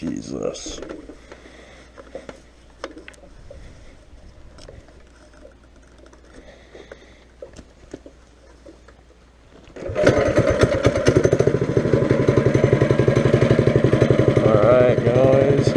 Jesus. Alright, guys.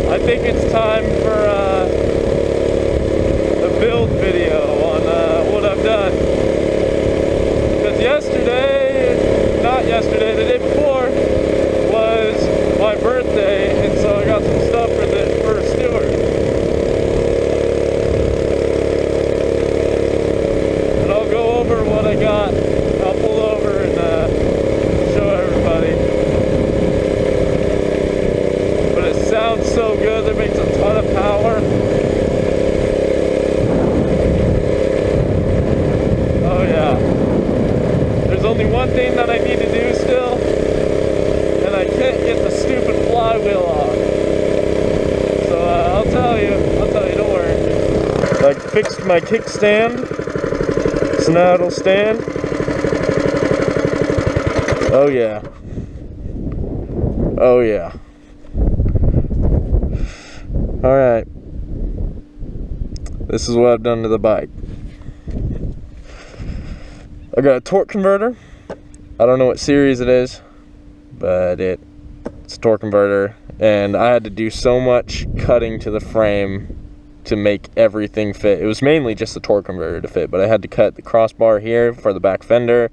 I think it's time for a build video on what I've done. Because not yesterday, the day before was my birthday, and so I got some stuff for Stuart. And I'll go over what I got. I'll pull over and show everybody. Sounds so good, it makes a ton of power. Oh yeah. There's only one thing that I need to do still, and I can't get the stupid flywheel off. So I'll tell you, don't worry. I fixed my kickstand, so now it'll stand. Oh yeah. Oh yeah. Alright, this is what I've done to the bike. I got a torque converter. I don't know what series it is, but it's a torque converter, and I had to do so much cutting to the frame to make everything fit. It was mainly just the torque converter to fit, but I had to cut the crossbar here for the back fender,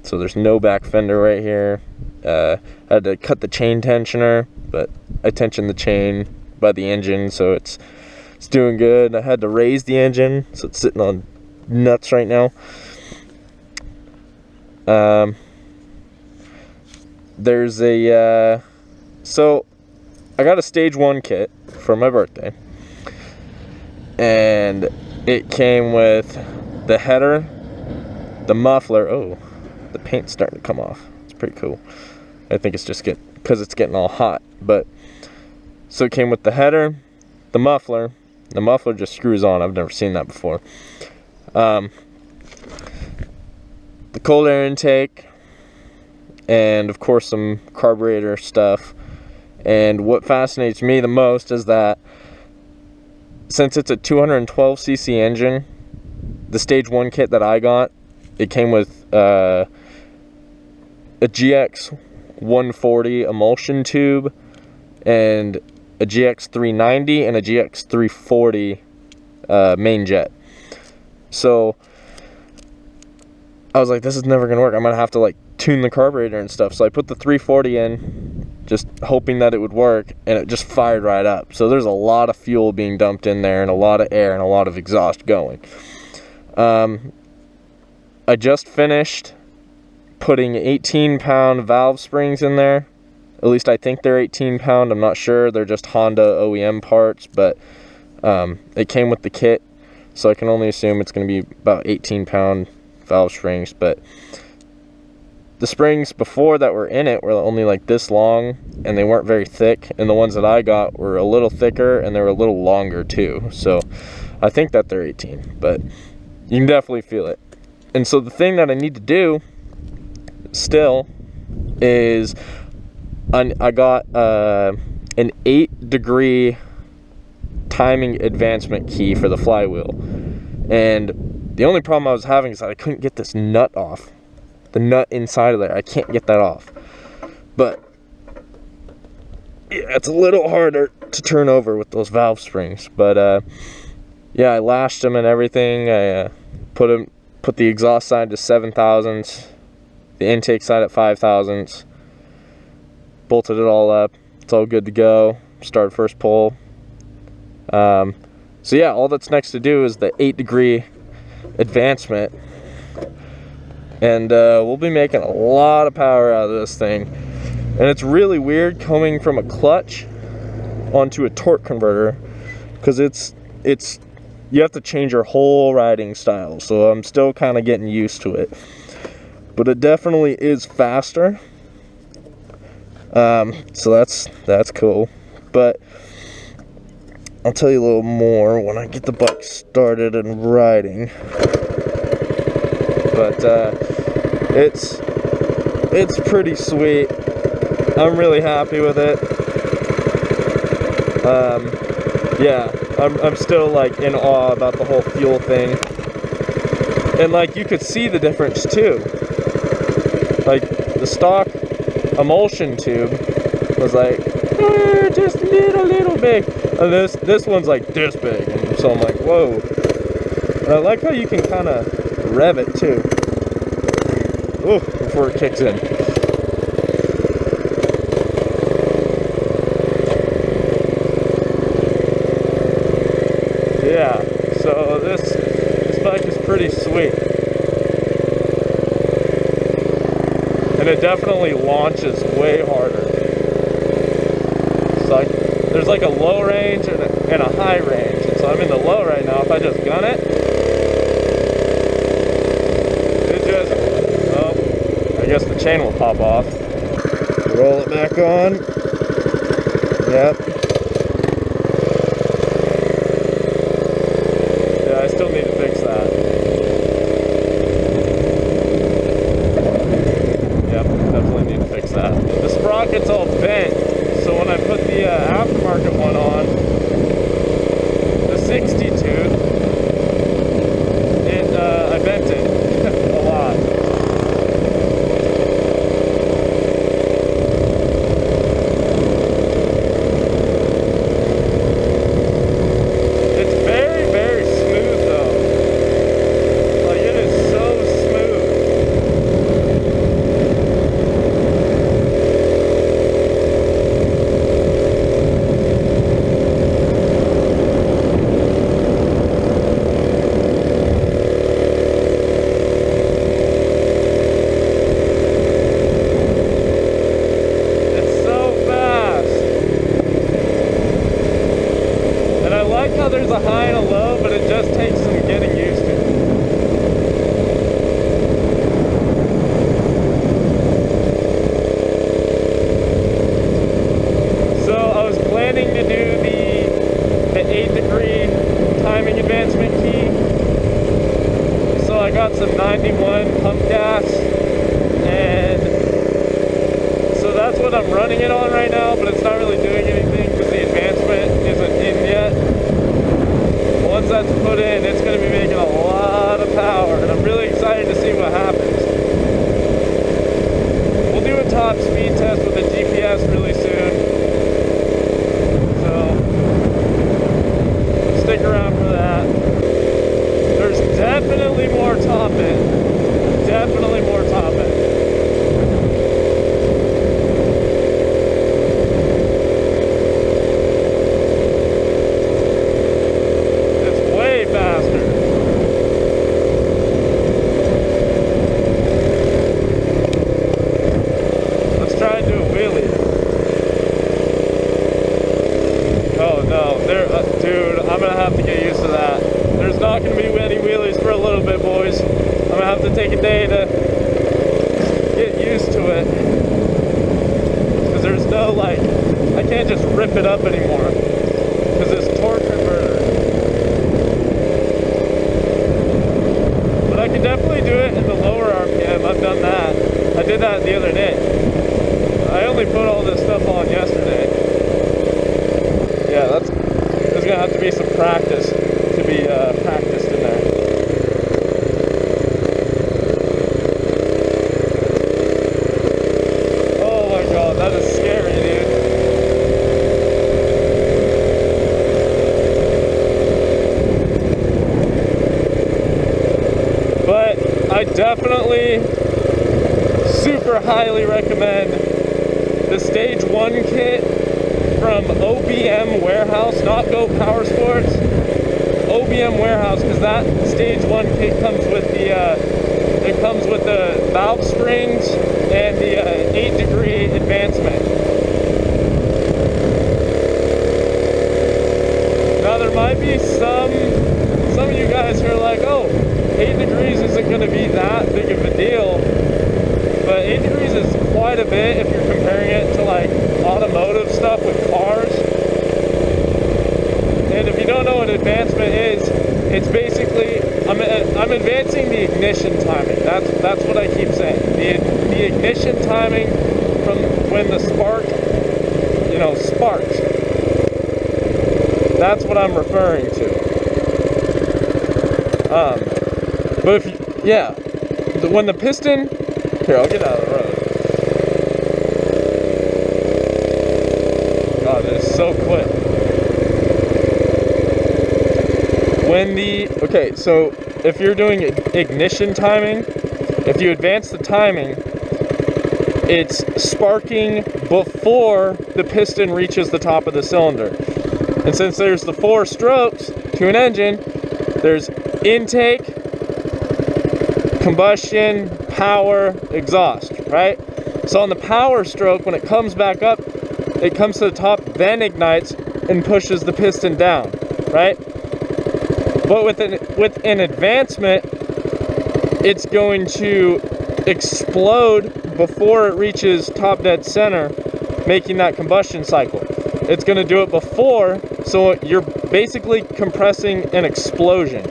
so there's no back fender right here. I had to cut the chain tensioner, but I tensioned the chain by the engine, so it's doing good. I had to raise the engine, so it's sitting on nuts right now. There's a so I got a stage 1 kit for my birthday, and it came with the header, the muffler. Oh, the paint's starting to come off. It's pretty cool. I think it's just because it's getting all hot, but so it came with the header, the muffler. The muffler just screws on. I've never seen that before. The cold air intake, and of course some carburetor stuff. And what fascinates me the most is that since it's a 212cc engine, the stage 1 kit that I got, it came with a GX 140 emulsion tube, and a GX 390 and a GX 340 main jet. So I was like, this is never gonna work. I'm gonna have to like tune the carburetor and stuff. So I put the 340 in, just hoping that it would work, and it just fired right up. So there's a lot of fuel being dumped in there, and a lot of air and a lot of exhaust going. I just finished putting 18-pound valve springs in there. At least I think they're 18-pound. I'm not sure. They're just Honda OEM parts, but it came with the kit, so I can only assume it's going to be about 18-pound valve springs. But the springs before that were in it were only like this long, and they weren't very thick. And the ones that I got were a little thicker, and they were a little longer too. So I think that they're 18, but you can definitely feel it. And so the thing that I need to do still is I got an 8-degree timing advancement key for the flywheel, and the only problem I was having is that I couldn't get this nut off. The nut inside of there, I can't get that off. But yeah, it's a little harder to turn over with those valve springs. But yeah, I lashed them and everything. I put the exhaust side to 7 thousandths, the intake side at 5 thousandths. bolted it all up. It's all good to go. Start first pull. So yeah, all that's next to do is the 8-degree advancement, and we'll be making a lot of power out of this thing. And it's really weird coming from a clutch onto a torque converter, because it's you have to change your whole riding style. So I'm still kind of getting used to it, but it definitely is faster. So that's cool. But I'll tell you a little more when I get the bike started and riding. But it's pretty sweet. I'm really happy with it. Yeah, I'm still like in awe about the whole fuel thing. And like, you could see the difference too. Like, the stock emulsion tube was like, just a little big. And this one's like this big. And so I'm like, whoa. And I like how you can kind of rev it too. Ooh, before it kicks in. Yeah, so this bike is pretty sweet. And it definitely launches way harder. It's like, there's like a low range and a high range. And so I'm in the low right now. If I just gun it, I guess the chain will pop off. Roll it back on. Yep. Yeah, I still need to fix that. Yep, definitely need to fix that. The sprocket's all bent, so when I put the aftermarket one on, the 60 tooth, I bent it a lot. There's a high and a low, but it just takes some getting used to. So I was planning to do the 8-degree timing advancement key. So I got some 91 pump gas, and so that's what I'm running it on right now, but it's not really doing anything because the advancement isn't in yet. Once that's put in, it's going to be making a lot of power, and I'm really excited to see what happens. We'll do a top speed test with the GPS really soon, so stick around for that. There's definitely more top end. Definitely more top end. Dude, I'm gonna have to get used to that. There's not gonna be any wheelies for a little bit, boys. I'm gonna have to take a day to get used to it. Because there's no, like, I can't just rip it up anymore. Because it's torque converter. But I can definitely do it in the lower RPM. I've done that. I did that the other day. I only put all this stuff on yesterday. Yeah, there's gonna have to be some practice to be practiced in there. Oh my god, that is scary, dude. But I definitely super highly recommend the Stage 1 kit from OBM Warehouse, not Go Power Sports. OBM Warehouse, because that Stage 1 kit comes with the valve springs and the 8-degree advancement. Now there might be some of you guys who are like, oh, 8 degrees isn't going to be that big of a deal, but 8 degrees is quite a bit if you're comparing it to like automotive stuff with cars. And if you don't know what advancement is, it's basically, I'm advancing the ignition timing. That's what I keep saying. The ignition timing from when the spark, you know, sparks. That's what I'm referring to. But if you, yeah, when the piston, here, I'll get out of the road. God, it is so quick. Okay, so if you're doing ignition timing, if you advance the timing, it's sparking before the piston reaches the top of the cylinder. And since there's the 4 strokes to an engine, there's intake, combustion, power, exhaust, right? So on the power stroke, when it comes back up, it comes to the top, then ignites and pushes the piston down, right? But with an advancement, it's going to explode before it reaches top dead center, making that combustion cycle. It's going to do it before, so you're basically compressing an explosion.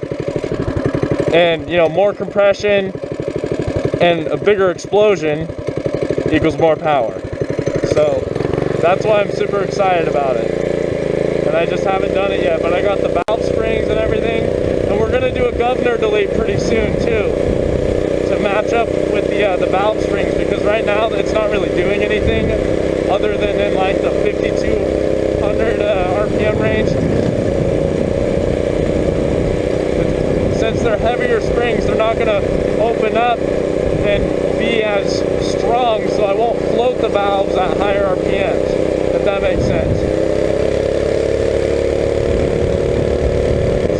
And, you know, more compression and a bigger explosion equals more power. So that's why I'm super excited about it. And I just haven't done it yet, but I got the valve springs and everything. And we're going to do a governor delete pretty soon too, to match up with the valve springs, because right now it's not really doing anything other than in like the 5200 RPM range. Since they're heavier springs, they're not going to open up and be as strong, so I won't float the valves at higher RPMs, if that makes sense.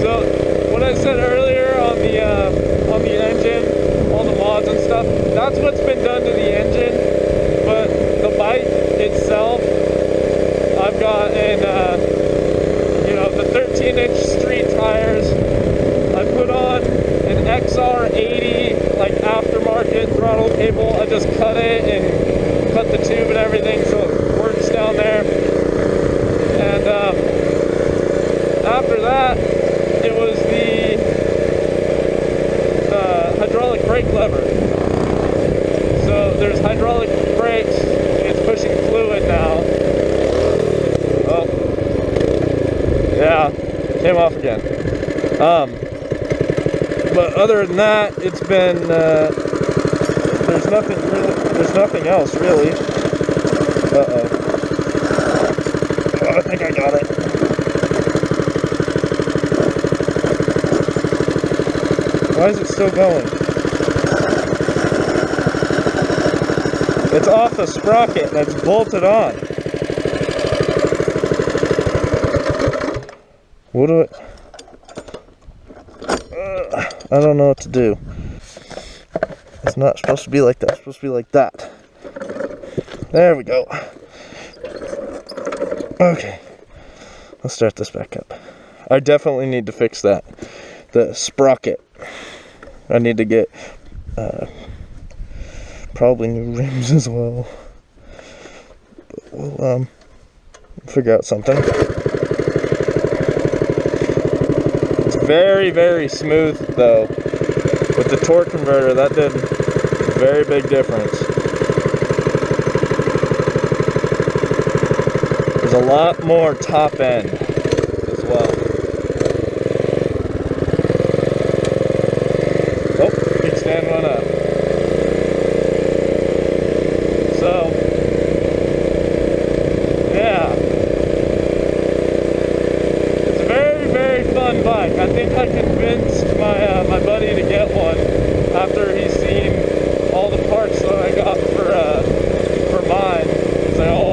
So what I said earlier on the engine, all the mods and stuff, that's what's been done to the engine. But the bike itself, I've gotten you know, the 13-inch street tires. I put on an XR80 like aftermarket throttle cable. I just cut it and cut the tube and everything so it works down there. And after that, it was the hydraulic brake lever. So there's hydraulic brakes. It's pushing fluid now. Oh, yeah, came off again. But other than that, it's been there's nothing else really. Uh-oh. Oh, I think I got it. Why is it still going? It's off the sprocket and it's bolted on. What do I don't know what to do. It's not supposed to be like that. It's supposed to be like that. There we go. Okay. Let's start this back up. I definitely need to fix that. The sprocket. I need to get probably new rims as well. But we'll figure out something. Very, very smooth though. With the torque converter, that did a very big difference. There's a lot more top end as well. Oh, kickstand went up. So, yeah. Fun bike. I think I convinced my buddy to get one after he's seen all the parts that I got for mine. He's like, oh,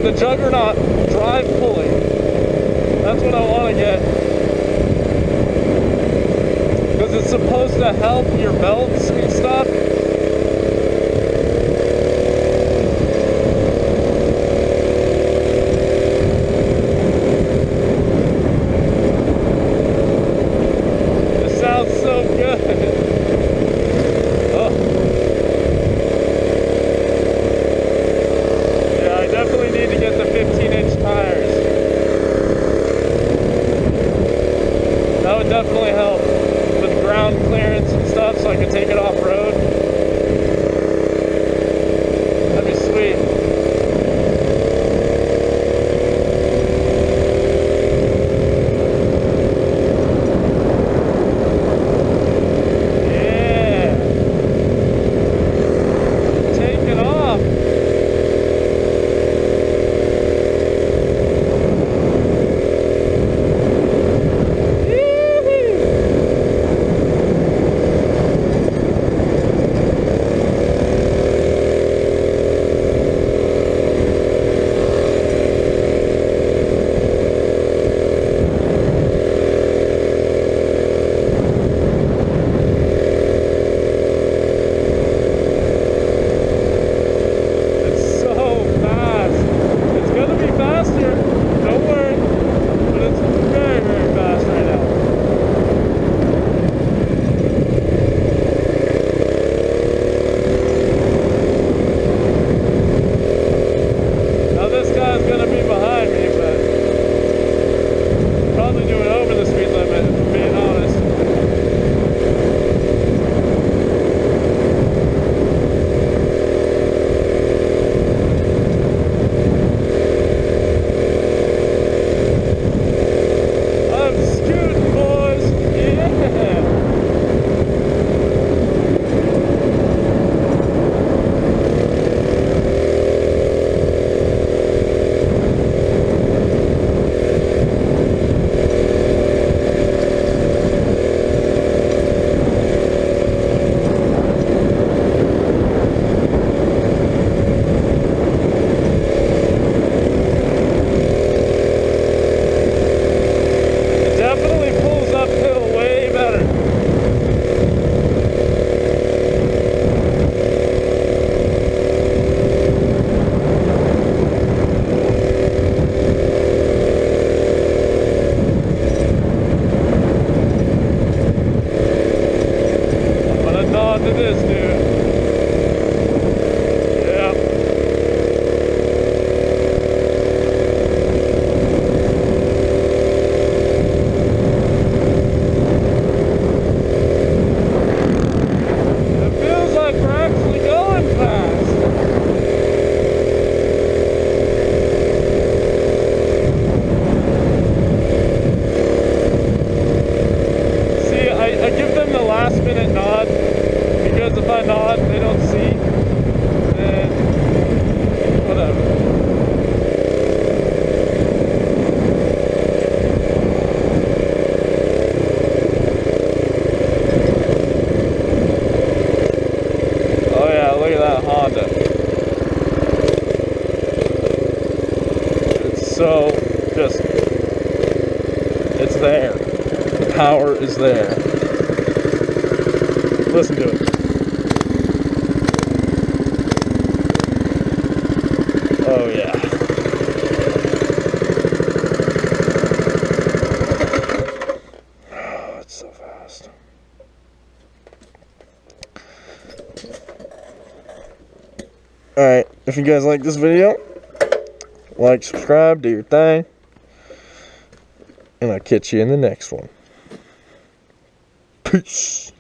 And the Juggernaut drive pulley. That's what I want to get. Because it's supposed to help your belts and stuff. It sounds so good. Definitely help with ground clearance and stuff so I can take it off road. That'd be sweet. Yeah. Take it off. So, just, it's there. The power is there. Listen to it. Oh yeah. Oh, it's so fast. Alright, if you guys like this video, like, subscribe, do your thing, and I'll catch you in the next one. Peace.